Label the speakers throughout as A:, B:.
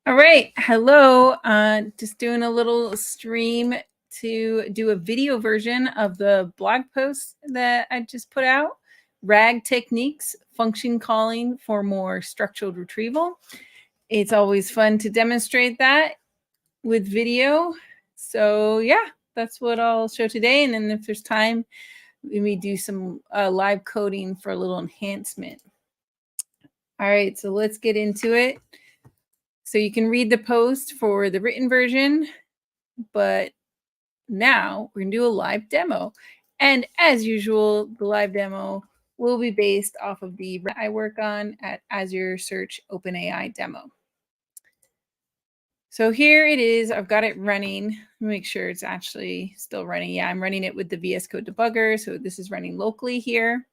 A: All right. Hello. Just doing a little stream to do a video version of the blog post that I just put out. RAG techniques, function calling for more structured retrieval. It's always fun to demonstrate that with video. So yeah, that's what I'll show today. And then if there's time, we may do some live coding for a little enhancement. All right, so let's get into it. So you can read the post for the written version, but now we're going to do a live demo. And as usual, the live demo will be based off of the I work on at Azure Search OpenAI demo. So here it is. I've got it running. Make sure it's actually still running. Yeah, I'm running it with the VS Code debugger. So this is running locally here.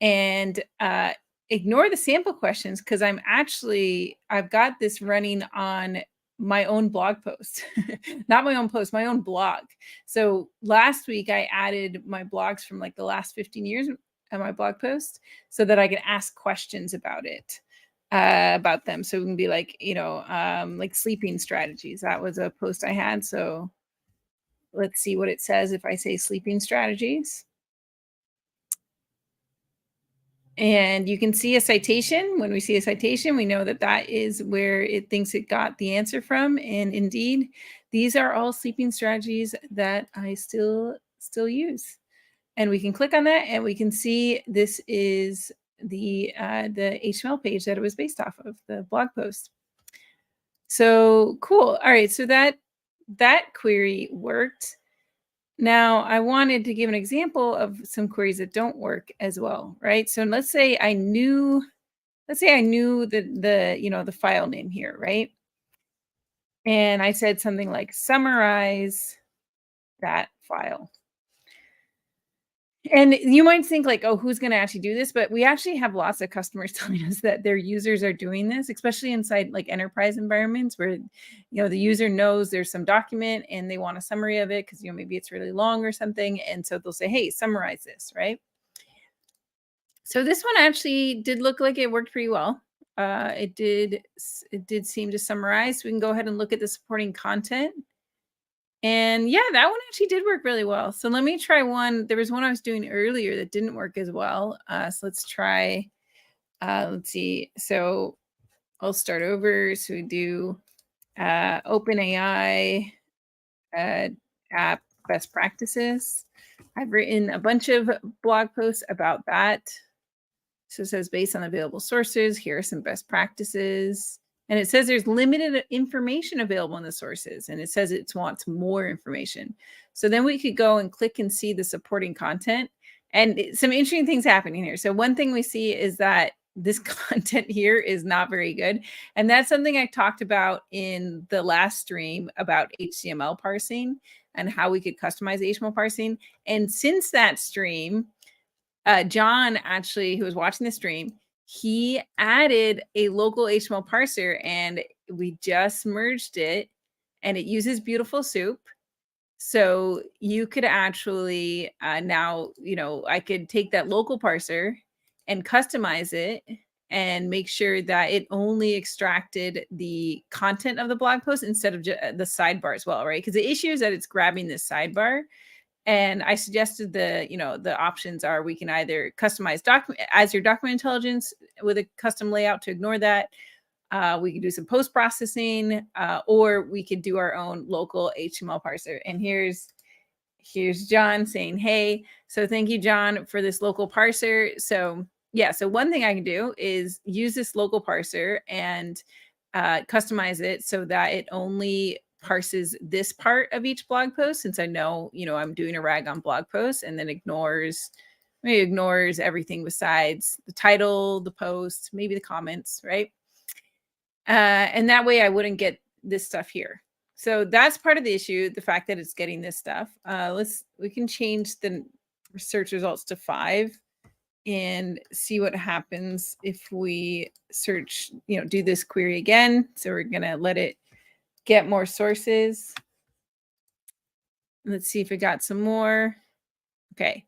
A: And ignore the sample questions because I've got this running on my own blog post, not my own post, my own blog. So last week I added my blogs from like the last 15 years on my blog post so that I can ask questions about it, about them. So we can be like, like sleeping strategies. That was a post I had. So let's see what it says if I say sleeping strategies. And you can see a citation. When we see a citation, we know that that is where it thinks it got the answer from. And indeed, these are all sleeping strategies that I still use. And we can click on that and we can see this is the HTML page that it was based off of, the blog post. So cool. All right, so that query worked. Now, I wanted to give an example of some queries that don't work as well, right? So let's say I knew the file name here, right? And I said something like summarize that file. And you might think like, oh, who's going to actually do this? But we actually have lots of customers telling us that their users are doing this, especially inside like enterprise environments where, the user knows there's some document and they want a summary of it because, maybe it's really long or something. And so they'll say, hey, summarize this, right? So this one actually did look like it worked pretty well. It did seem to summarize. We can go ahead and look at the supporting content. And yeah, that one actually did work really well. So let me try one. There was one I was doing earlier that didn't work as well. So let's try, let's see. So I'll start over. So we do OpenAI app best practices. I've written a bunch of blog posts about that. So it says based on available sources, here are some best practices. And it says there's limited information available in the sources. And it says it wants more information. So then we could go and click and see the supporting content. And some interesting things happening here. So one thing we see is that this content here is not very good. And that's something I talked about in the last stream about HTML parsing and how we could customize HTML parsing. And since that stream, John, actually, who was watching the stream, he added a local HTML parser and we just merged it and it uses Beautiful Soup. So you could actually now, I could take that local parser and customize it and make sure that it only extracted the content of the blog post instead of the sidebar as well, right? Because the issue is that it's grabbing this sidebar. And I suggested the options are we can either customize Azure Document Intelligence with a custom layout to ignore that. We can do some post-processing, or we could do our own local HTML parser. And here's John saying, hey, so thank you, John, for this local parser. So yeah, so one thing I can do is use this local parser and customize it so that it only parses this part of each blog post, since I know, I'm doing a RAG on blog posts, and then ignores everything besides the title, the post, maybe the comments, right? And that way I wouldn't get this stuff here. So that's part of the issue, the fact that it's getting this stuff. We can change the search results to 5 and see what happens if we search, do this query again. So we're going to let it get more sources. Let's see if it got some more. Okay.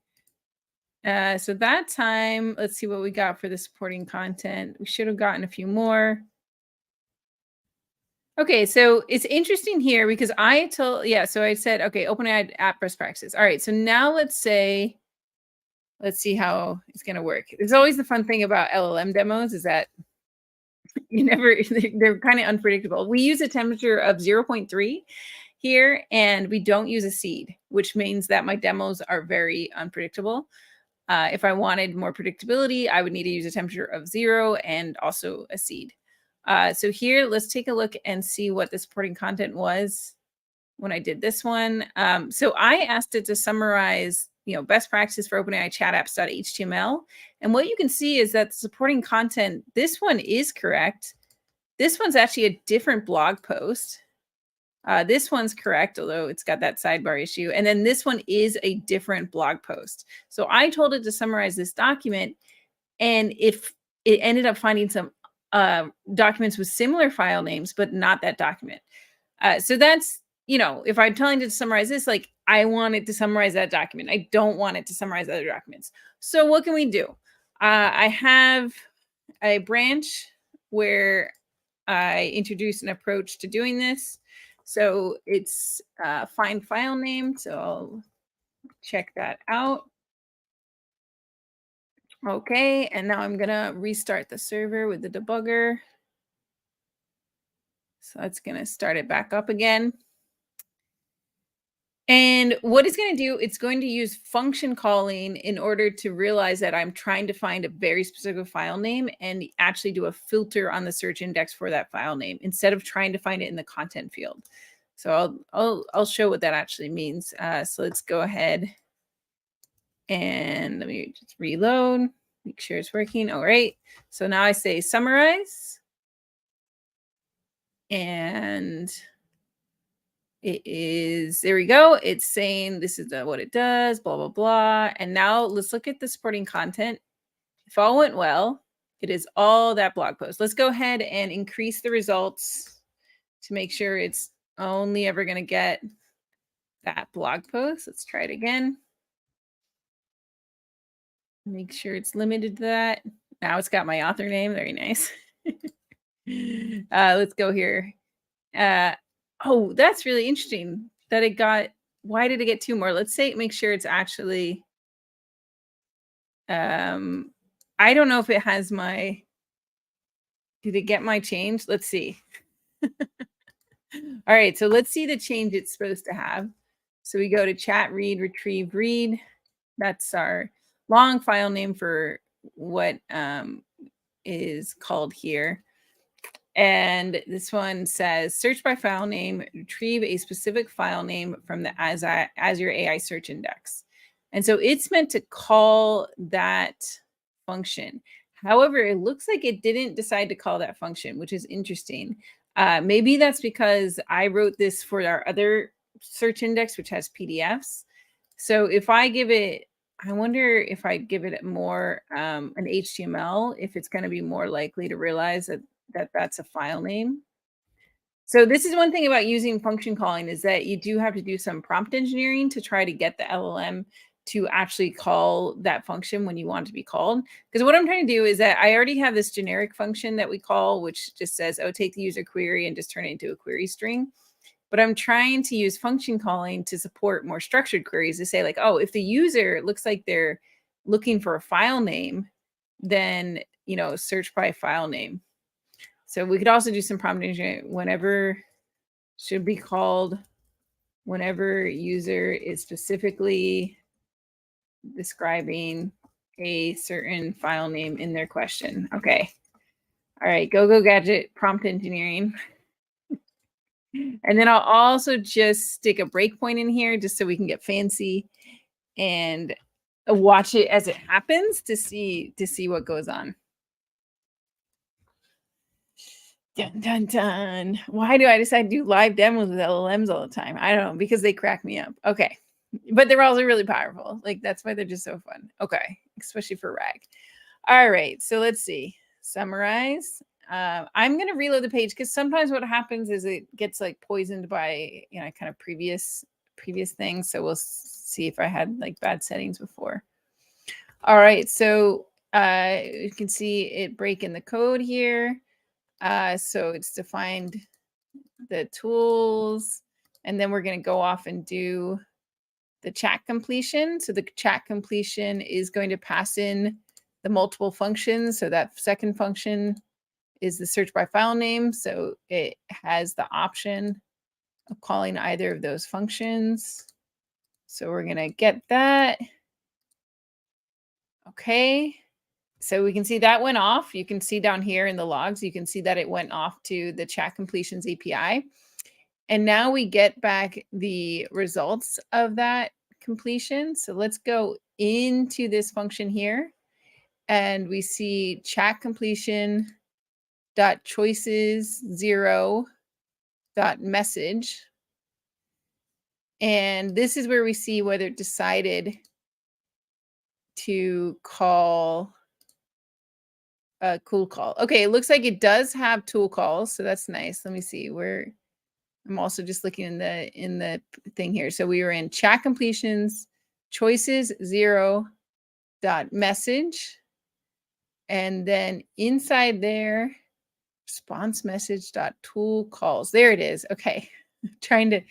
A: So that time, let's see what we got for the supporting content. We should have gotten a few more. Okay, so it's interesting here because I told, yeah, so I said, okay, OpenAI app best practices. All right, so now let's see how it's going to work. There's always the fun thing about LLM demos is that you never, they're kind of unpredictable. We use a temperature of 0.3 here, and we don't use a seed, which means that my demos are very unpredictable. If I wanted more predictability, I would need to use a temperature of 0 and also a seed. So here, let's take a look and see what the supporting content was when I did this one. So I asked it to summarize, best practices for OpenAI chat apps.html. And what you can see is that the supporting content, this one is correct. This one's actually a different blog post. This one's correct, although it's got that sidebar issue. And then this one is a different blog post. So I told it to summarize this document. And if it ended up finding some documents with similar file names, but not that document. So that's, if I'm telling it to summarize this, like I want it to summarize that document. I don't want it to summarize other documents. So what can we do? I have a branch where I introduce an approach to doing this. So it's find file name. So I'll check that out. Okay, and now I'm gonna restart the server with the debugger. So that's gonna start it back up again. And what it's going to do, it's going to use function calling in order to realize that I'm trying to find a very specific file name and actually do a filter on the search index for that file name instead of trying to find it in the content field. So I'll show what that actually means. So let's go ahead and let me just reload, make sure it's working. All right. So now I say summarize, and it is, there we go. It's saying this is what it does, blah, blah, blah. And now let's look at the supporting content. If all went well, it is all that blog post. Let's go ahead and increase the results to make sure it's only ever going to get that blog post. Let's try it again. Make sure it's limited to that. Now it's got my author name. Very nice. Let's go here. Oh, that's really interesting that it got, why did it get 2 more? Let's say, make sure it's actually, I don't know if it has my, did it get my change? Let's see. All right, so let's see the change it's supposed to have. So we go to chat, read, retrieve, read. That's our long file name for what is called here. And this one says, search by file name, retrieve a specific file name from the Azure AI search index. And so it's meant to call that function. However, it looks like it didn't decide to call that function, which is interesting. Maybe that's because I wrote this for our other search index, which has PDFs. So if I give it, I wonder if I give it more an HTML, if it's going to be more likely to realize that that's a file name. So this is one thing about using function calling is that you do have to do some prompt engineering to try to get the LLM to actually call that function when you want it to be called. Because what I'm trying to do is that I already have this generic function that we call, which just says, oh, take the user query and just turn it into a query string. But I'm trying to use function calling to support more structured queries to say like, oh, if the user looks like they're looking for a file name, then, search by file name. So we could also do some prompt engineering whenever should be called whenever user is specifically describing a certain file name in their question. Okay. All right. Go gadget prompt engineering. And then I'll also just stick a breakpoint in here just so we can get fancy and watch it as it happens to see what goes on. Dun, dun, dun. Why do I decide to do live demos with LLMs all the time? I don't know, because they crack me up. Okay. But they're also really powerful. Like, that's why they're just so fun. Okay. Especially for RAG. All right. So let's see. Summarize. I'm going to reload the page because sometimes what happens is it gets like poisoned by, kind of previous things. So we'll see if I had like bad settings before. All right. So you can see it break in the code here. So it's defined the tools, and then we're going to go off and do the chat completion. So the chat completion is going to pass in the multiple functions. So that second function is the search by file name. So it has the option of calling either of those functions. So we're going to get that. Okay. So we can see that went off. You can see down here in the logs, you can see that it went off to the chat completions API. And now we get back the results of that completion. So let's go into this function here. And we see chat completion dot choices 0 dot message. And this is where we see whether it decided to call a cool call. Okay, it looks like it does have tool calls, so that's nice. Let me see where I'm also just looking in the thing here. So we were in chat completions, choices 0 dot message, and then inside there, response message dot tool calls. There it is. Okay, trying to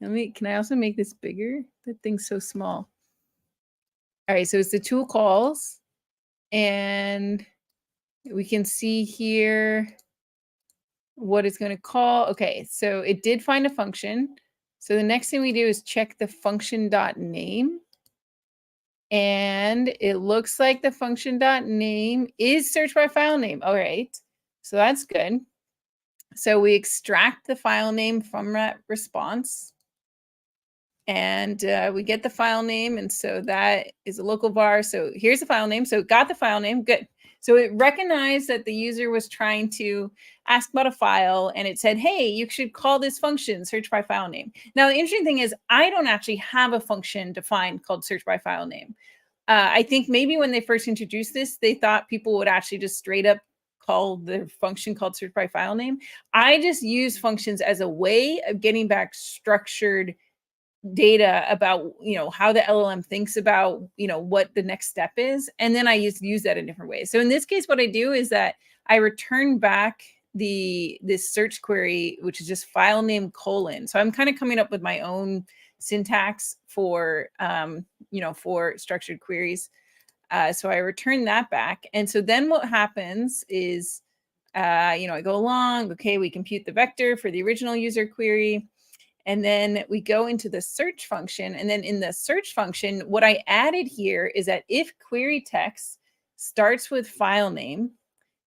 A: can I also make this bigger? That thing's so small. All right, so it's the tool calls, and we can see here what it's going to call. Okay, so it did find a function. So the next thing we do is check the function.name. And it looks like the function.name is search by file name. All right, so that's good. So we extract the file name from that response. And we get the file name. And so that is a local var. So here's the file name. So it got the file name. Good. So it recognized that the user was trying to ask about a file, and it said, hey, you should call this function search by file name. Now, the interesting thing is I don't actually have a function defined called search by file name. I think maybe when they first introduced this, they thought people would actually just straight up call the function called search by file name. I just use functions as a way of getting back structured data about, how the LLM thinks about, what the next step is. And then I use that in different ways. So in this case, what I do is that I return back this search query, which is just file name colon. So I'm kind of coming up with my own syntax for, for structured queries. So I return that back. And so then what happens is, I go along, okay, we compute the vector for the original user query. And then we go into the search function. And then in the search function, what I added here is that if query text starts with file name,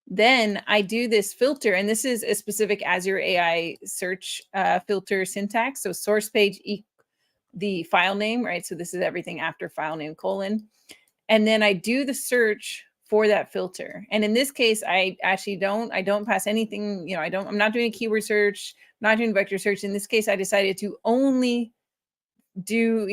A: then I do this filter. And this is a specific Azure AI search filter syntax. So source page the file name, right? So this is everything after file name colon. And then I do the search for that filter. And in this case, I actually don't pass anything, I'm not doing a keyword search, I'm not doing vector search. In this case, I decided to only do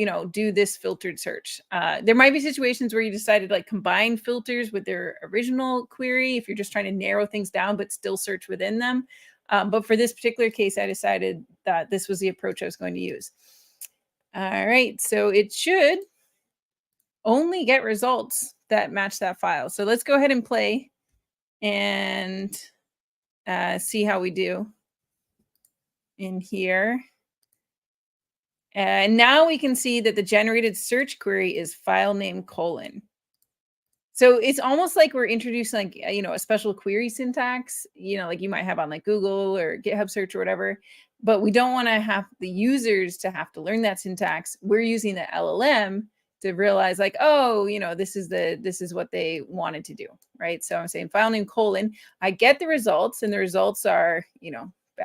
A: this filtered search. There might be situations where you decided like combine filters with their original query if you're just trying to narrow things down, but still search within them. But for this particular case, I decided that this was the approach I was going to use. All right, so it should only get results that match that file. So let's go ahead and play and see how we do in here. And now we can see that the generated search query is file name colon. So it's almost like we're introducing like, a special query syntax, like you might have on like Google or GitHub search or whatever, but we don't want to have the users to have to learn that syntax. We're using the LLM to realize like, oh, this is what they wanted to do, right? So I'm saying file name colon, I get the results, and the results are,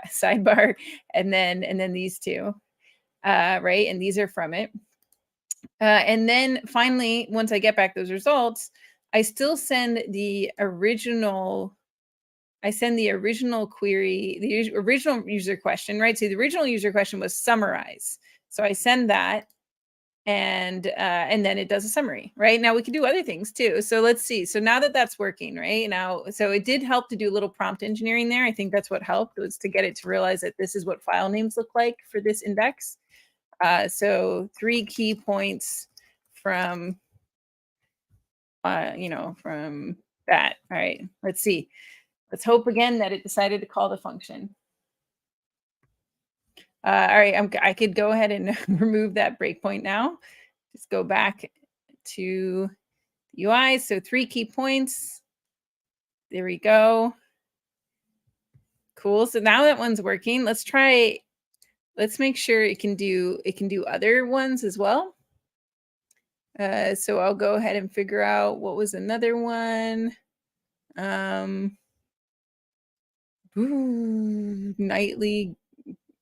A: sidebar, and then these two, right? And these are from it. And then finally, once I get back those results, I still send the original query, the original user question, right? So the original user question was summarize. So I send that, and then it does a summary, right? Now we can do other things too. So let's see. So now that that's working, right now, so it did help to do a little prompt engineering there. I think that's what helped, was to get it to realize that this is what file names look like for this index. So 3 key points from, from that. All right, let's see. Let's hope again that it decided to call the function. All right, I could go ahead and remove that breakpoint now. Just go back to UI. So 3 key points. There we go. Cool. So now that one's working. Let's make sure it can do other ones as well. So I'll go ahead and figure out what was another one. Nightly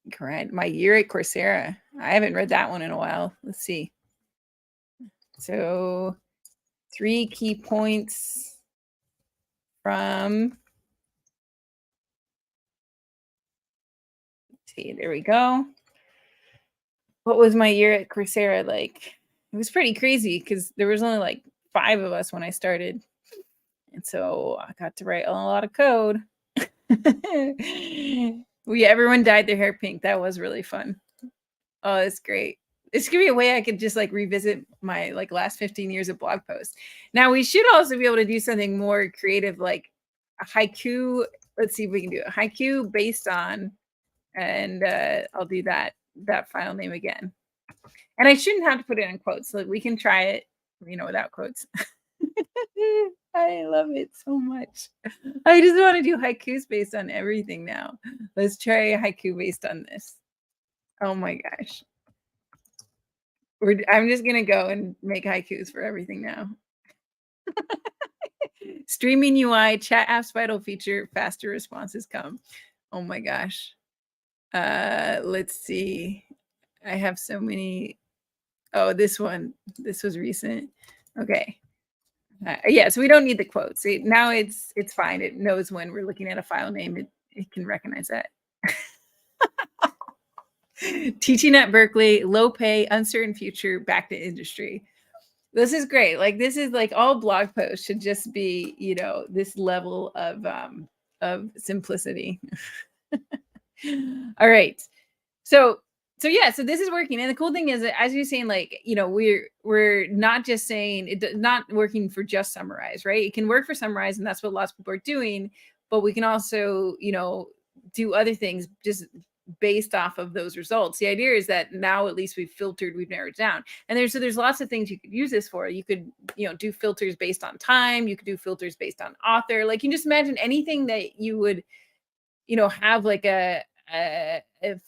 A: grad, my year at Coursera. I haven't read that one in a while. Let's see. So 3 key points from, let's see, there we go. What was my year at Coursera like? It was pretty crazy because there was only like 5 of us when I started. And so I got to write a lot of code. Everyone dyed their hair pink. That was really fun. Oh, it's great. This could be a way I could just like revisit my like last 15 years of blog posts. Now we should also be able to do something more creative, like a haiku. Let's see if we can do a haiku based on, and I'll do that file name again. And I shouldn't have to put it in quotes, so we can try it, without quotes. I love it so much. I just want to do haikus based on everything now. Let's try a haiku based on this. Oh my gosh. I'm just going to go and make haikus for everything now. Streaming UI, chat apps vital feature, faster responses come. Oh my gosh. Let's see. I have so many. Oh, this one. This was recent. Okay. Yeah, so we don't need the quotes. Now it's fine. It knows when we're looking at a file name. It can recognize that. Teaching at Berkeley, low pay, uncertain future, back to industry. This is great. Like this is like all blog posts should just be, this level of simplicity. All right. So yeah, so this is working. And the cool thing is that as you're saying, like, we're not just saying it's not working for just summarize, right? It can work for summarize, and that's what lots of people are doing, but we can also, do other things just based off of those results. The idea is that now at least we've narrowed down. And there's lots of things you could use this for. You could, do filters based on time, you could do filters based on author. Like you can just imagine anything that you would, have like a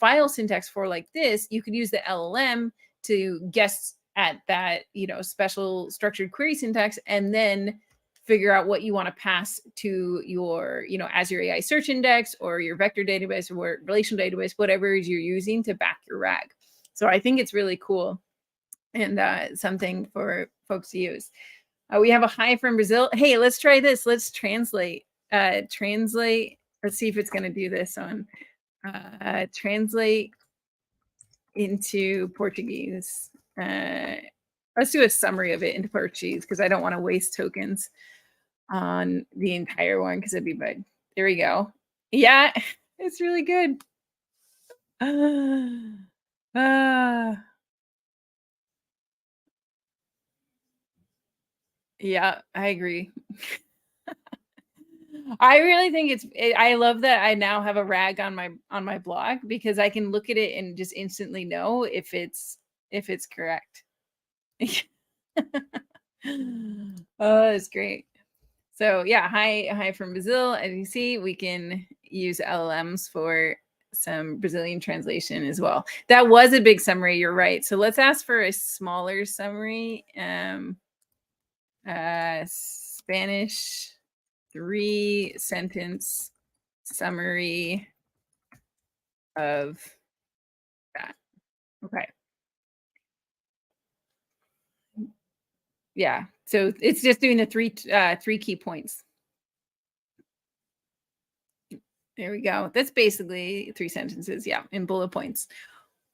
A: file syntax for like this, you could use the LLM to guess at that, special structured query syntax, and then figure out what you want to pass to your, as your AI search index or your vector database or relational database, whatever you're using to back your RAG. So I think it's really cool and something for folks to use. We have a hi from Brazil. Hey, let's try this. Let's translate. Translate. Let's see if it's going to do this on translate into Portuguese. Let's do a summary of it into Portuguese because I don't want to waste tokens on the entire one because it'd be bad. There we go. Yeah, it's really good. Yeah, I agree. I really think I love that I now have a RAG on my blog because I can look at it and just instantly know if it's correct. Oh, it's great. So yeah, hi from Brazil. As you see, we can use LLMs for some Brazilian translation as well. That was a big summary, you're right. So let's ask for a smaller summary. Spanish 3-sentence summary of that. Okay. Yeah. So it's just doing the three key points. There we go. That's basically 3 sentences. Yeah. In bullet points.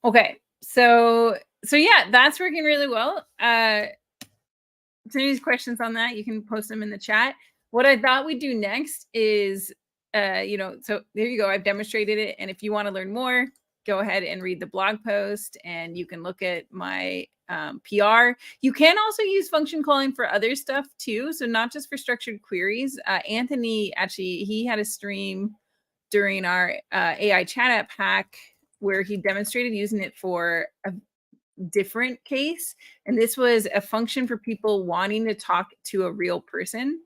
A: Okay. So yeah, that's working really well. If any questions on that, you can post them in the chat. What I thought we'd do next is, so there you go. I've demonstrated it. And if you want to learn more, go ahead and read the blog post and you can look at my PR. You can also use function calling for other stuff too. So not just for structured queries. Anthony, actually, he had a stream during our AI chat app hack where he demonstrated using it for a different case. And this was a function for people wanting to talk to a real person.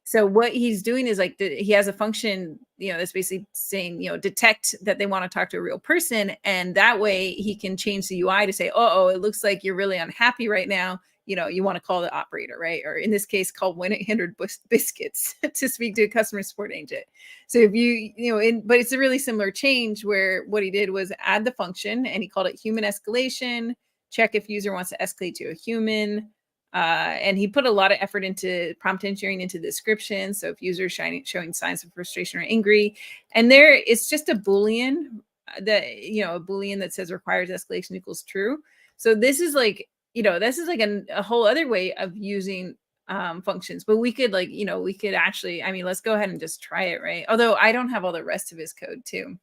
A: So what he's doing is like he has a function, that's basically saying, detect that they want to talk to a real person. And that way he can change the UI to say, oh, it looks like you're really unhappy right now. You want to call the operator, right? Or in this case, call 1-800-BISCUITS to speak to a customer support agent. So if but it's a really similar change where what he did was add the function and he called it human escalation, check if user wants to escalate to a human. And he put a lot of effort into prompt engineering into the description. So if users showing signs of frustration or angry, and there it's just a Boolean a Boolean that says requires escalation equals true. So this is like, this is like a whole other way of using functions, but we could we could actually, let's go ahead and just try it, right? Although I don't have all the rest of his code too.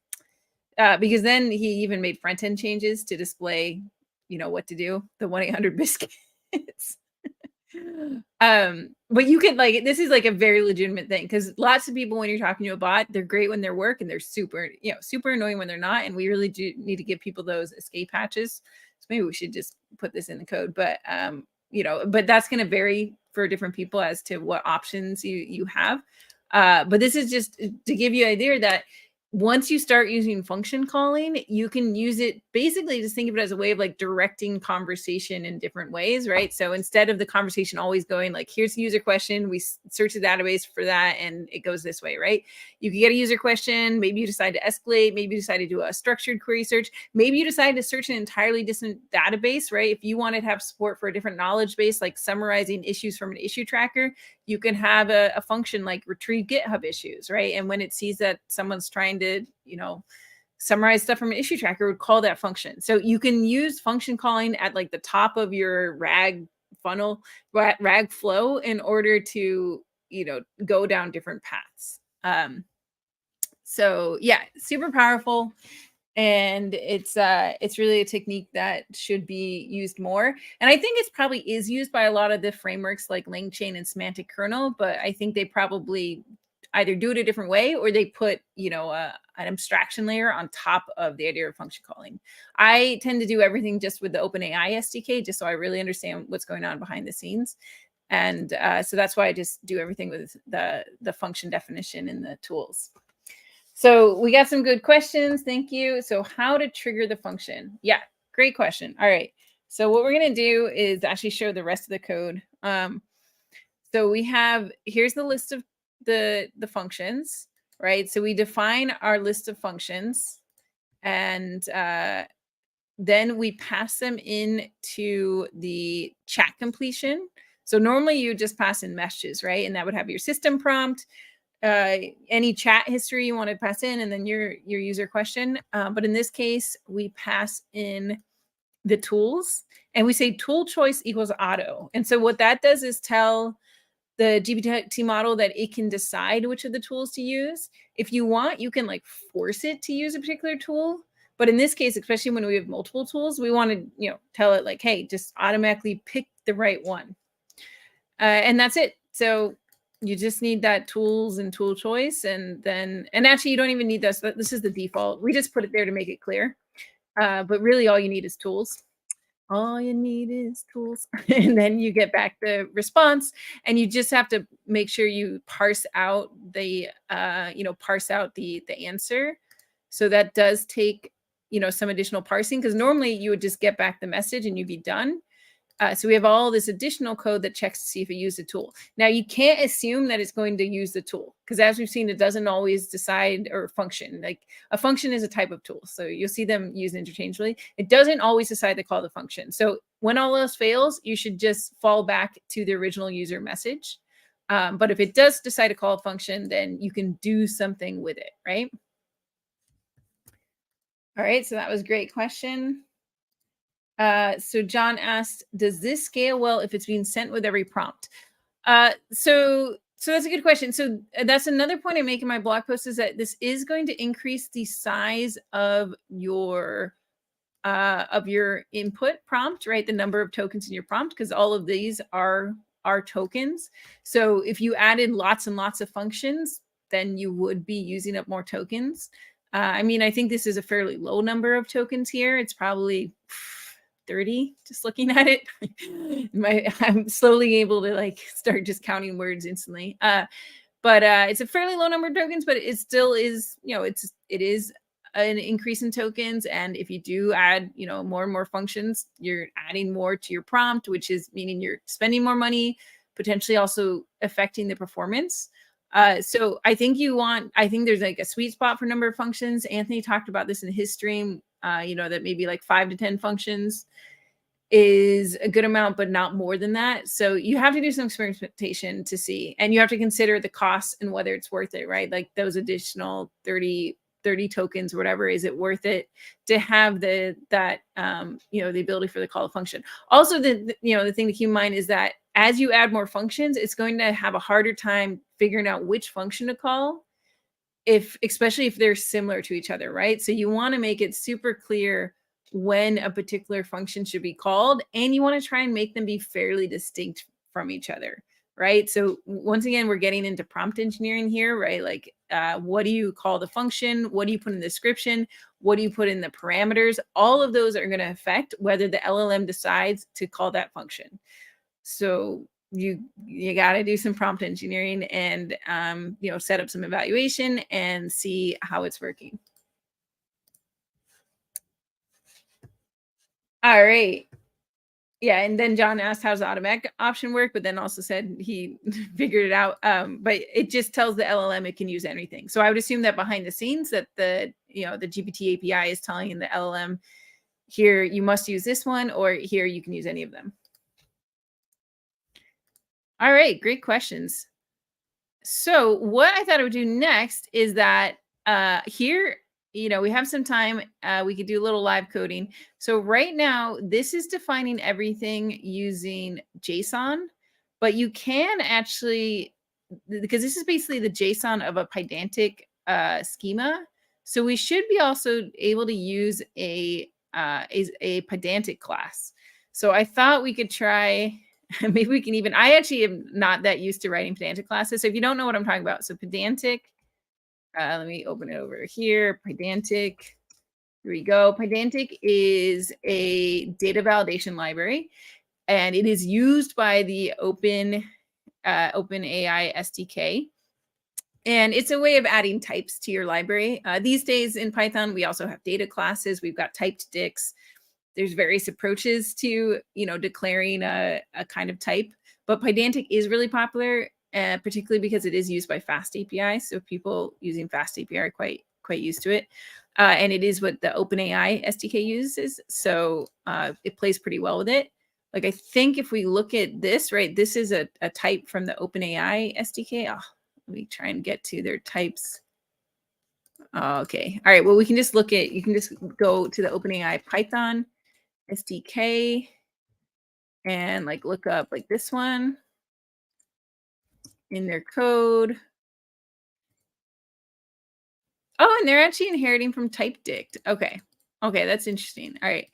A: Because then he even made front end changes to display, what to do, the 1-800-BISCUITS. But you could this is like a very legitimate thing because lots of people, when you're talking to a bot, they're great when they're work and they're super annoying when they're not. And we really do need to give people those escape hatches. So maybe we should just put this in the code. But but that's going to vary for different people as to what options you have. But this is just to give you an idea that once you start using function calling, you can use it basically, just think of it as a way of directing conversation in different ways, right? So instead of the conversation always going here's the user question, we search the database for that and it goes this way, right? You can get a user question, maybe you decide to escalate, maybe you decide to do a structured query search, maybe you decide to search an entirely different database, right? If you wanted to have support for a different knowledge base, like summarizing issues from an issue tracker, you can have a function like retrieve GitHub issues, right? And when it sees that someone's trying to, summarize stuff from an issue tracker, would call that function. So you can use function calling at the top of your RAG funnel, RAG flow, in order to, go down different paths. So yeah, super powerful. And it's really a technique that should be used more. And I think it's probably is used by a lot of the frameworks like LangChain and Semantic Kernel, but I think they probably either do it a different way or they put, an abstraction layer on top of the idea of function calling. I tend to do everything just with the OpenAI SDK, just so I really understand what's going on behind the scenes. And so that's why I just do everything with the function definition in the tools. So we got some good questions. Thank you. So how to trigger the function? Yeah, great question. All right. So what we're going to do is actually show the rest of the code. So we have, here's the list of the functions, right? So we define our list of functions and then we pass them in to the chat completion. So normally you just pass in messages, right? And that would have your system prompt, any chat history you want to pass in, and then your user question. But in this case, we pass in the tools and we say tool choice equals auto. And so what that does is tell the GPT model that it can decide which of the tools to use. If you want, you can force it to use a particular tool. But in this case, especially when we have multiple tools, we want to, tell it hey, just automatically pick the right one. And that's it. So you just need that tools and tool choice. And actually you don't even need this. This is the default. We just put it there to make it clear. But really all you need is tools. All you need is tools. And then you get back the response and you just have to make sure you parse out the, the answer. So that does take, some additional parsing because normally you would just get back the message and you'd be done. So we have all this additional code that checks to see if it used a tool. Now you can't assume that it's going to use the tool because as we've seen, it doesn't always decide or function. Like a function is a type of tool. So you'll see them used interchangeably. It doesn't always decide to call the function. So when all else fails, you should just fall back to the original user message. But if it does decide to call a function, then you can do something with it, right? All right, so that was a great question. So John asked, does this scale well if it's being sent with every prompt? So that's a good question. So that's another point I make in my blog post is that this is going to increase the size of your input prompt, right? The number of tokens in your prompt, because all of these are tokens. So if you added lots and lots of functions, then you would be using up more tokens. I mean, I think this is a fairly low number of tokens here. It's probably 30, just looking at it. I'm slowly able to like start just counting words instantly. But it's a fairly low number of tokens, but it still is, it is an increase in tokens. And if you do add, more and more functions, you're adding more to your prompt, which is meaning you're spending more money, potentially also affecting the performance. So I think there's like a sweet spot for number of functions. Anthony talked about this in his stream, that maybe like 5 to 10 functions is a good amount, but not more than that. So you have to do some experimentation to see, and you have to consider the costs and whether it's worth it, right? Like those additional 30 tokens or whatever, is it worth it to have the ability for the call to function? Also, the thing to keep in mind is that as you add more functions, it's going to have a harder time figuring out which function to call, especially if they're similar to each other, right? So you want to make it super clear when a particular function should be called, and you want to try and make them be fairly distinct from each other, right? So once again, we're getting into prompt engineering here, right? Like, what do you call the function? What do you put in the description? What do you put in the parameters? All of those are going to affect whether the LLM decides to call that function. So you got to do some prompt engineering and set up some evaluation and see how it's working. All right. Yeah, and then John asked how's the automatic option work, but then also said he figured it out. But it just tells the LLM it can use anything. So I would assume that behind the scenes that the GPT API is telling the LLM, here you must use this one, or here you can use any of them. All right, great questions. So what I thought I would do next is that here, we have some time. We could do a little live coding. So right now, this is defining everything using JSON, but you can actually, because this is basically the JSON of a Pydantic schema. So we should be also able to use a Pydantic class. So I thought we could try. Maybe we can even, I actually am not that used to writing Pydantic classes. So if you don't know what I'm talking about, so Pydantic, let me open it over here. Pydantic, here we go. Pydantic is a data validation library, and it is used by the OpenAI SDK. And it's a way of adding types to your library. These days in Python, we also have data classes. We've got typed dicts. There's various approaches to, declaring a kind of type, but Pydantic is really popular, particularly because it is used by Fast API. So people using Fast API are quite used to it. And it is what the OpenAI SDK uses. So it plays pretty well with it. Like, I think if we look at this, right, this is a type from the OpenAI SDK. Oh, let me try and get to their types. Okay. All right. Well, you can just go to the OpenAI Python SDK and like look up like this one in their code. Oh, and they're actually inheriting from typedict. Okay, that's interesting. All right.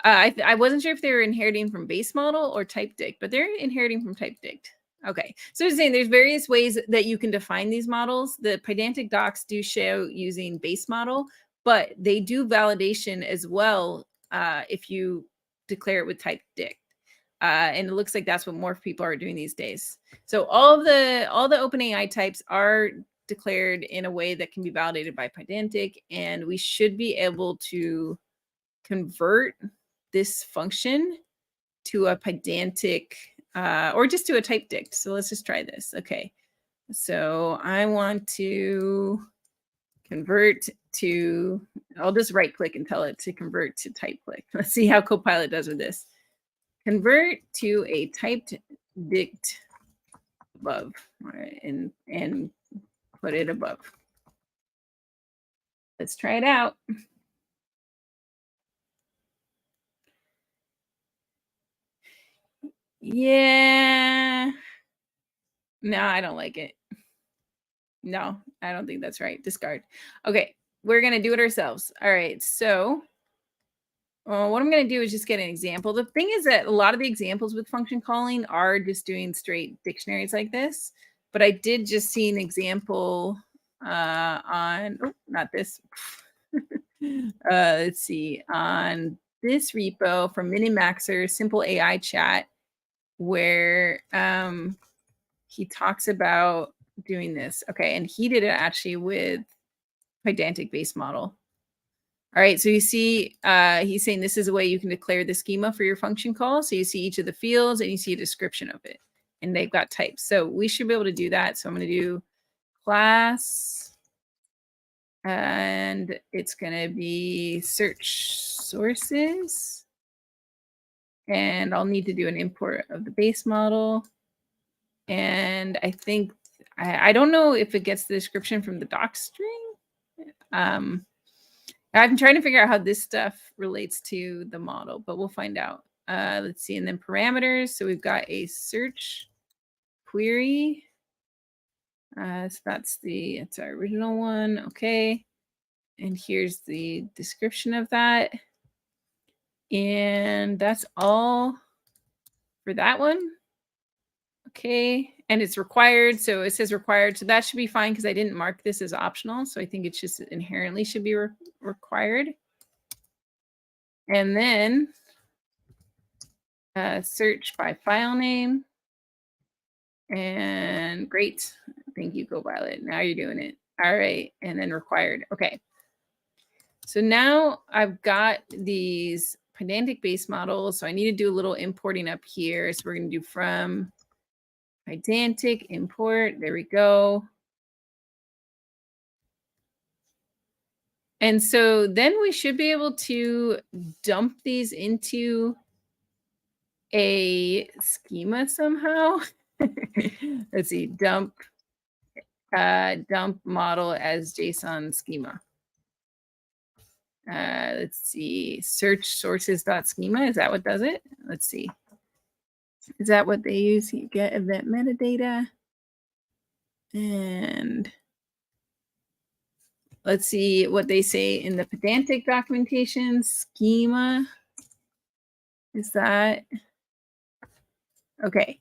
A: I wasn't sure if they were inheriting from base model or typedict, but they're inheriting from typedict. Okay, so I'm saying there's various ways that you can define these models. The Pydantic docs do show using base model, but they do validation as well if you declare it with typedict. And it looks like that's what more people are doing these days. So all the OpenAI types are declared in a way that can be validated by Pydantic, and we should be able to convert this function to a Pydantic or just to a typedict. So let's just try this. Okay, so I want to convert to, I'll just right click and tell it to convert to typedict. Let's see how Copilot does with this. Convert to a typed dict above, right, and put it above. Let's try it out. Yeah. No, I don't like it. No, I don't think that's right. Discard. Okay, we're going to do it ourselves. All right, so what I'm going to do is just get an example. The thing is that a lot of the examples with function calling are just doing straight dictionaries like this, but I did just see an example on, oh, not this. Let's see, on this repo from Minimaxer, Simple AI Chat, where he talks about doing this. Okay, and he did it actually with Pydantic base model. All right, so you see, he's saying this is a way you can declare the schema for your function call. So you see each of the fields and you see a description of it, and they've got types. So we should be able to do that. So I'm going to do class, and it's going to be search sources. And I'll need to do an import of the base model. And I think, I don't know if it gets the description from the doc string. I'm trying to figure out how this stuff relates to the model, but we'll find out. Let's see, and then parameters. So we've got a search query. So it's our original one. Okay. And here's the description of that. And that's all for that one. Okay. And it's required. So it says required. So that should be fine because I didn't mark this as optional. So I think it just inherently should be required. And then search by file name. And great. Thank you, Copilot. Now you're doing it. All right. And then required. Okay. So now I've got these Pydantic base models. So I need to do a little importing up here. So we're going to do from Pydantic import. There we go. And so then we should be able to dump these into a schema somehow. Let's see, dump model as JSON schema. Let's see, search sources.schema. Is that what does it? Let's see. Is that what they use? You get event metadata. And let's see what they say in the Pydantic documentation. Schema. Is that okay?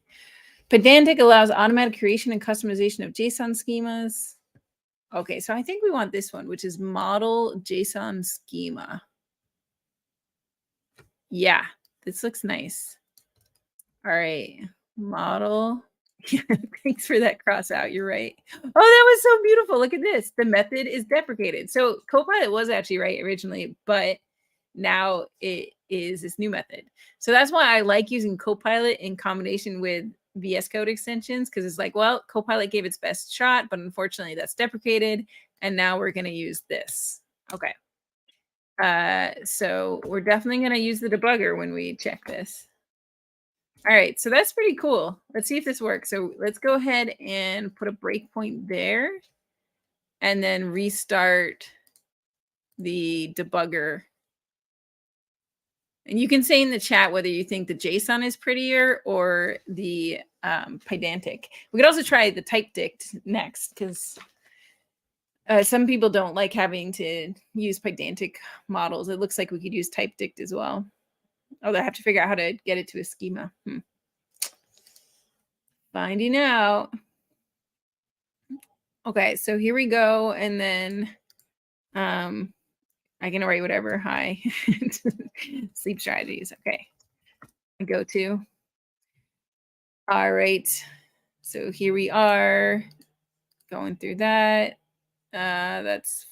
A: Pydantic allows automatic creation and customization of JSON schemas. Okay, so I think we want this one, which is model JSON schema. Yeah, this looks nice. All right, model. Thanks for that cross out. You're right. Oh, that was so beautiful. Look at this. The method is deprecated. So Copilot was actually right originally, but now it is this new method. So that's why I like using Copilot in combination with VS Code extensions, because it's like, well, Copilot gave its best shot, but unfortunately that's deprecated. And now we're going to use this. Okay. So we're definitely going to use the debugger when we check this. All right, so that's pretty cool. Let's see if this works. So let's go ahead and put a breakpoint there and then restart the debugger. And you can say in the chat whether you think the JSON is prettier or the Pydantic. We could also try the typedict next because some people don't like having to use Pydantic models. It looks like we could use typedict as well. Oh, I have to figure out how to get it to a schema. Finding out. Okay, so here we go. And then I can write whatever. Hi. Sleep strategies. Okay. Go to. All right. So here we are going through that. That's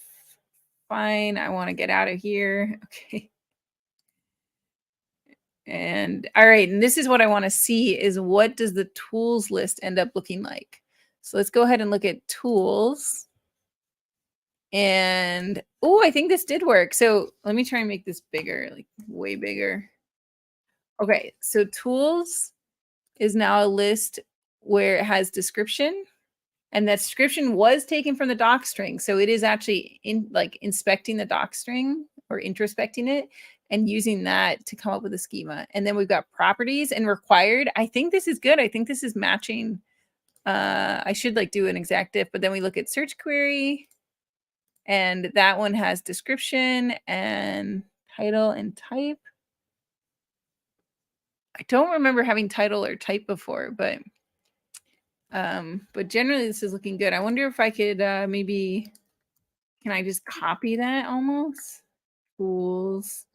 A: fine. I want to get out of here. Okay. And all right, and this is what I want to see is what does the tools list end up looking like? So let's go ahead and look at tools. And oh, I think this did work. So let me try and make this bigger, like way bigger. Okay, so tools is now a list where it has description, and that description was taken from the doc string. So it is actually inspecting the doc string or introspecting it and using that to come up with a schema. And then we've got properties and required. I think this is good. I think this is matching. I should do an exact diff, but then we look at search query, and that one has description and title and type. I don't remember having title or type before, but But generally this is looking good. I wonder if I could maybe, can I just copy that almost? Tools.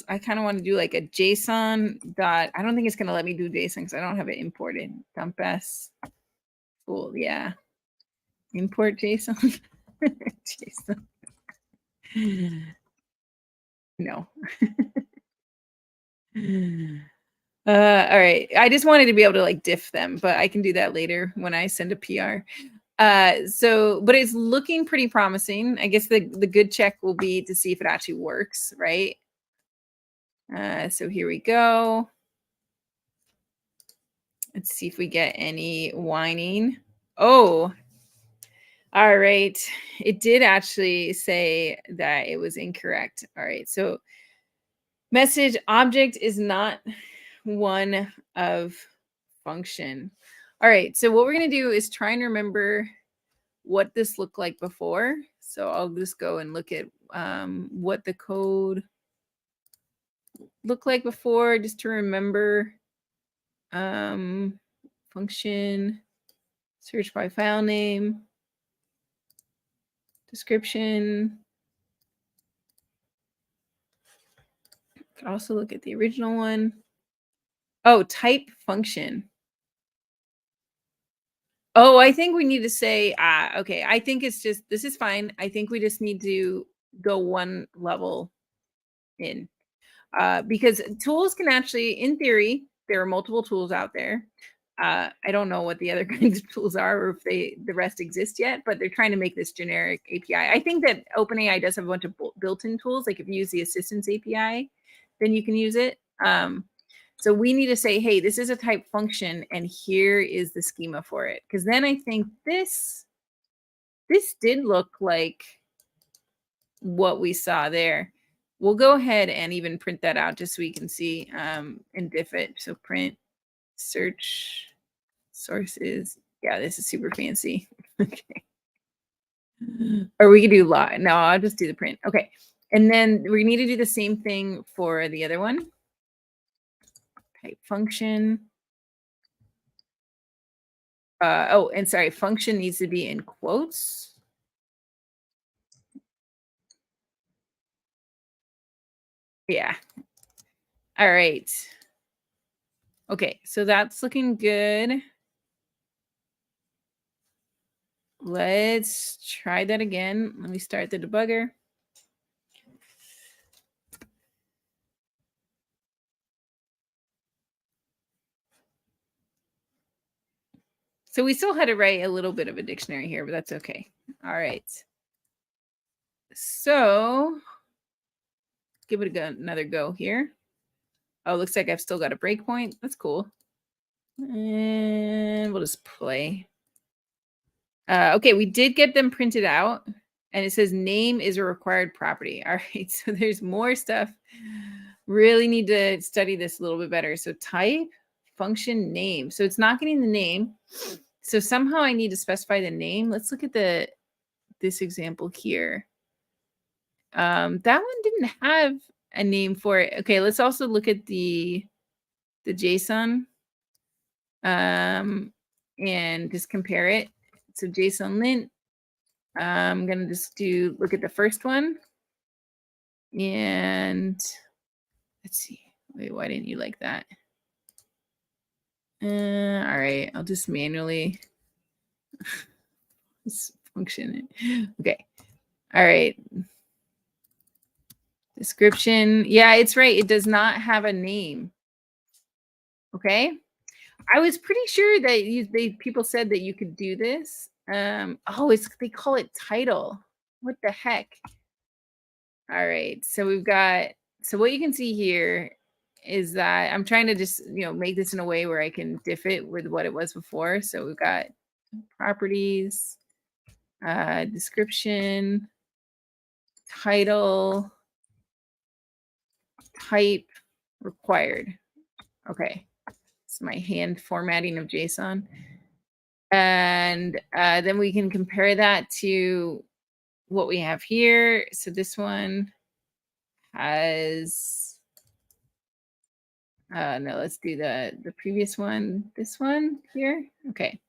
A: I kind of want to do like a JSON dot. I don't think it's going to let me do JSON because I don't have it imported. Dump s tool. Yeah. Import JSON. JSON. No. All right. I just wanted to be able to like diff them, but I can do that later when I send a PR. But it's looking pretty promising. I guess the good check will be to see if it actually works, right? So here we go. Let's see if we get any whining. Oh, all right. It did actually say that it was incorrect. All right. So message object is not one of function. All right. So what we're going to do is try and remember what this looked like before. So I'll just go and look at what the code looked like before, just to remember. Function, search by file name, description. Could also look at the original one. Oh, type function. Oh, I think we need to say, okay, I think it's just, this is fine. I think we just need to go one level in. Because tools can actually, in theory, there are multiple tools out there. I don't know what the other kinds of tools are or if the rest exist yet, but they're trying to make this generic API. I think that OpenAI does have a bunch of built-in tools. Like if you use the assistance API, then you can use it. So we need to say, hey, this is a type function, and here is the schema for it. Because then I think this did look like what we saw there. We'll go ahead and even print that out just so we can see and diff it. So print search sources. Yeah, this is super fancy. Okay. Or we could do lot. No, I'll just do the print. Okay. And then we need to do the same thing for the other one. Type function. Oh, and sorry, function needs to be in quotes. Yeah. All right. Okay, so that's looking good. Let's try that again. Let me start the debugger. So we still had to write a little bit of a dictionary here, but that's okay. All right. So give it another go here. Oh, looks like I've still got a breakpoint. That's cool. And we'll just play. Okay, we did get them printed out, and it says name is a required property. All right, so there's more stuff. Really need to study this a little bit better. So type function name. So it's not getting the name. So somehow I need to specify the name. Let's look at this example here. That one didn't have a name for it. Okay, let's also look at the JSON and just compare it. So JSON lint. I'm gonna just look at the first one, and let's see. Wait, why didn't you like that? All right, I'll just manually function it. Okay. All right. Description. Yeah, it's right. It does not have a name. Okay. I was pretty sure that people said that you could do this. Oh, they call it title. What the heck? All right. So what you can see here is that I'm trying to just, make this in a way where I can diff it with what it was before. So we've got properties, description, title, type, required. Okay. It's my hand formatting of JSON. And then we can compare that to what we have here. So this one has No, let's do the previous one. This one here. Okay.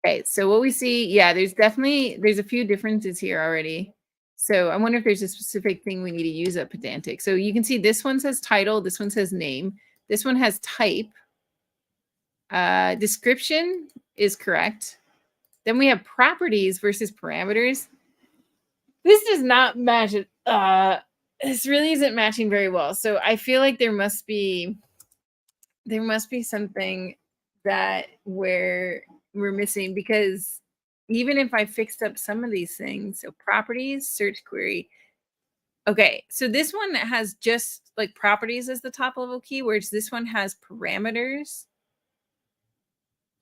A: Okay, so what we see, yeah, there's a few differences here already. So I wonder if there's a specific thing we need to use at Pydantic. So you can see this one says title, this one says name, this one has type. Description is correct. Then we have properties versus parameters. This does not match it. This really isn't matching very well. So I feel like there must be something that we're missing, because even if I fixed up some of these things, so properties, search query. Okay, so this one has just like properties as the top level key, whereas this one has parameters.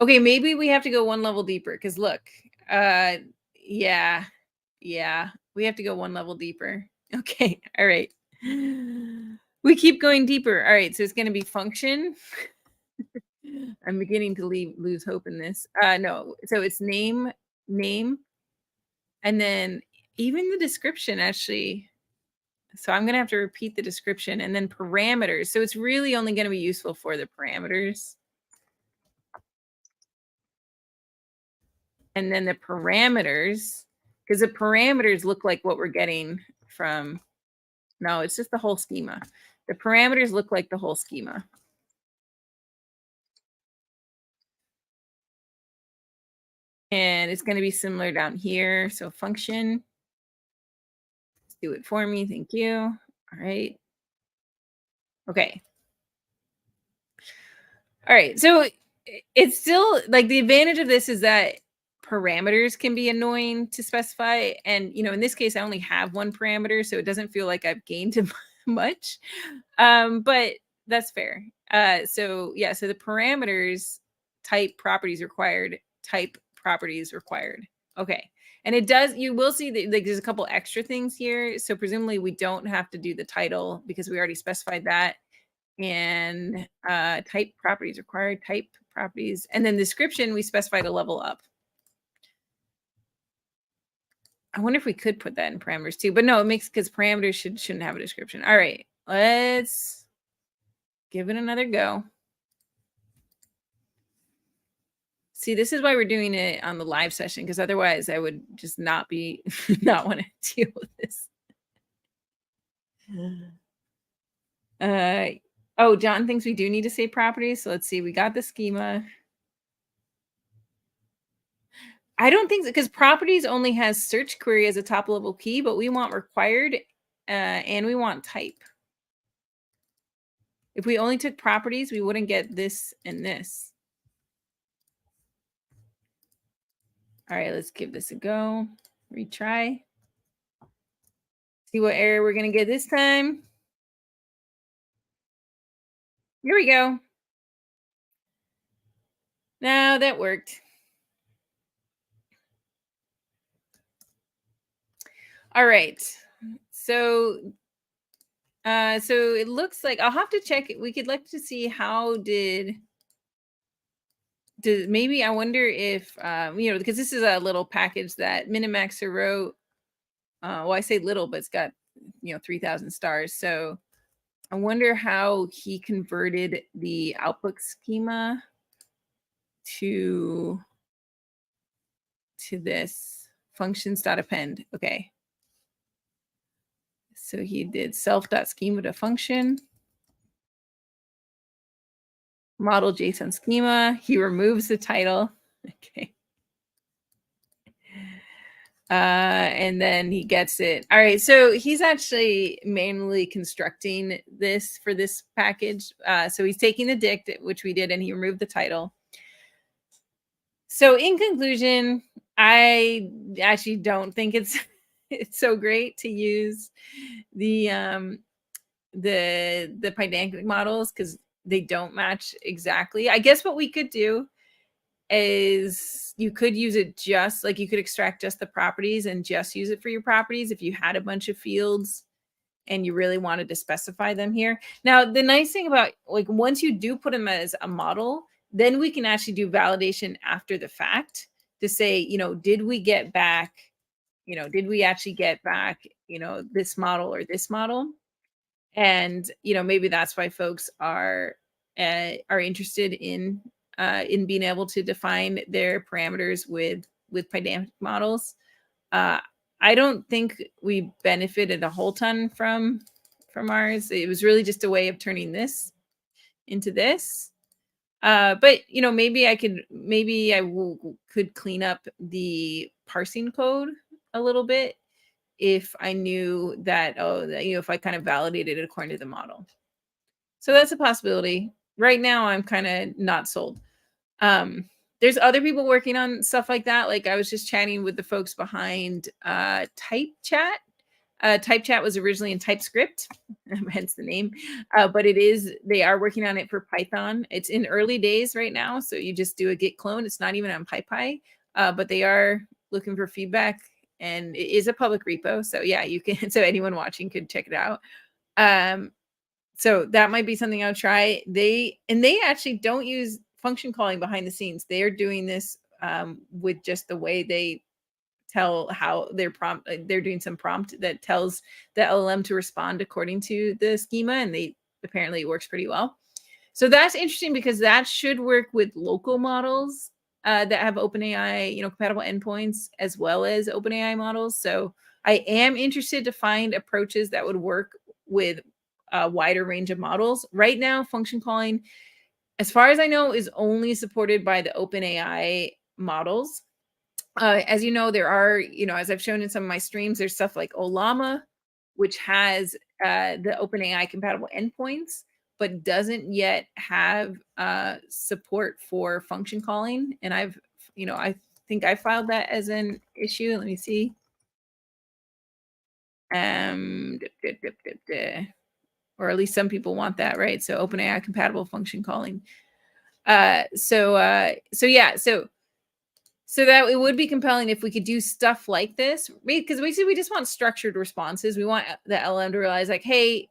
A: Okay, maybe we have to go one level deeper, because look, yeah, we have to go one level deeper. Okay, all right. We keep going deeper. All right, so it's going to be function. I'm beginning to lose hope in this. No, so it's name, and then even the description actually. So I'm going to have to repeat the description, and then parameters. So it's really only going to be useful for the parameters. And then the parameters, because the parameters look like what we're getting from, no, it's just the whole schema. The parameters look like the whole schema. And it's going to be similar down here. So function, do it for me. Thank you. All right. Okay. All right. So it's still like, the advantage of this is that parameters can be annoying to specify. And, in this case, I only have one parameter, so it doesn't feel like I've gained much. But that's fair. So yeah, so the parameters, type properties required, type properties required. Okay. And it does, you will see that like there's a couple extra things here. So presumably we don't have to do the title because we already specified that. And type properties required, type properties. And then description, we specified a level up. I wonder if we could put that in parameters too, but no, it makes, because parameters shouldn't have a description. All right, let's give it another go. See, this is why we're doing it on the live session, because otherwise I would just not want to deal with this. Oh, John thinks we do need to say properties. So let's see, we got the schema. I don't think so, because properties only has search query as a top level key, but we want required and we want type. If we only took properties, we wouldn't get this and this. All right, let's give this a go. Retry. See what error we're going to get this time. Here we go. Now that worked. All right. So it looks like I'll have to check. We could like to see how did maybe, I wonder if because this is a little package that Minimaxer wrote. Well, I say little, but it's got 3,000 stars. So I wonder how he converted the output schema to this functions.append. Okay. So he did self.schema to function. Model JSON schema. He removes the title. Okay. And then he gets it. All right. So he's actually manually constructing this for this package. So he's taking the dict, which we did, and he removed the title. So in conclusion, I actually don't think it's so great to use the Pydantic models, because they don't match exactly. I guess what we could do is you could use it just like, you could extract just the properties and just use it for your properties if you had a bunch of fields and you really wanted to specify them here. Now, the nice thing about, like, once you do put them as a model, then we can actually do validation after the fact to say, did we get back, did we actually get back, this model or this model? And maybe that's why folks are interested in being able to define their parameters with Pydantic models. uh I don't think we benefited a whole ton from ours. It was really just a way of turning this into this. But maybe could clean up the parsing code a little bit if I knew that, if I kind of validated it according to the model. So that's a possibility. Right now, I'm kind of not sold. Um, there's other people working on stuff like that. Like, I was just chatting with the folks behind Type Chat. Type Chat was originally in TypeScript, hence the name. But they are working on it for Python. It's in early days right now. So you just do a git clone. It's not even on PyPy, but they are looking for feedback, and it is a public repo. So yeah, you can, so anyone watching could check it out. So that might be something I'll try. They actually don't use function calling behind the scenes. They are doing this with just the way they tell how their prompt. They're doing some prompt that tells the LLM to respond according to the schema, and they apparently it works pretty well. So that's interesting because that should work with local models that have OpenAI, compatible endpoints, as well as OpenAI models. So I am interested to find approaches that would work with a wider range of models. Right now, function calling, as far as I know, is only supported by the OpenAI models. As you know, there are, as I've shown in some of my streams, there's stuff like Olama, which has the OpenAI compatible endpoints, but doesn't yet have support for function calling. And I think I filed that as an issue. Let me see. Or at least some people want that, right? So OpenAI compatible function calling. So yeah, so that it would be compelling if we could do stuff like this, because we just want structured responses. We want the LM to realize, like, hey,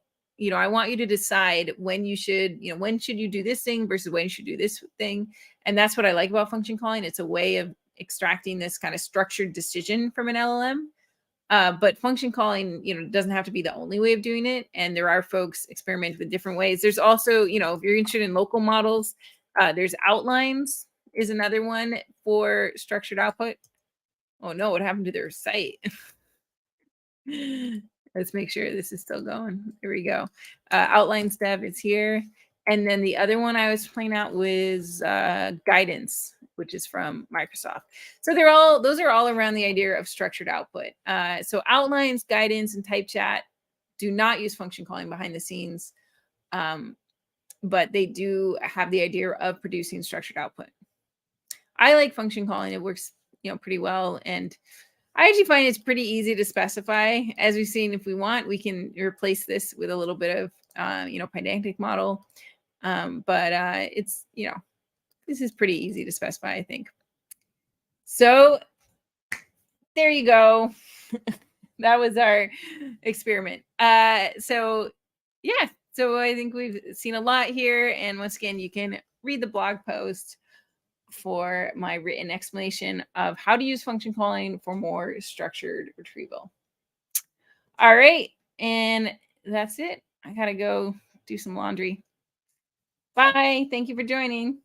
A: I want you to decide when should you do this thing versus when you should do this thing. And that's what I like about function calling. It's a way of extracting this kind of structured decision from an LLM. But function calling, doesn't have to be the only way of doing it. And there are folks experimenting with different ways. There's also, if you're interested in local models, there's outlines is another one for structured output. Oh no, what happened to their site? Let's make sure this is still going. There we go. Outlines dev is here. And then the other one I was playing out was guidance, which is from Microsoft. So those are all around the idea of structured output. So outlines, guidance, and type chat do not use function calling behind the scenes, but they do have the idea of producing structured output. I like function calling. It works, pretty well. And I actually find it's pretty easy to specify. As we've seen, if we want, we can replace this with a little bit of, Pydantic model. But it's, this is pretty easy to specify, I think. So there you go. That was our experiment. So yeah, so I think we've seen a lot here. And once again, you can read the blog post for my written explanation of how to use function calling for more structured retrieval. All right. And that's it. I got to go do some laundry. Bye. Thank you for joining.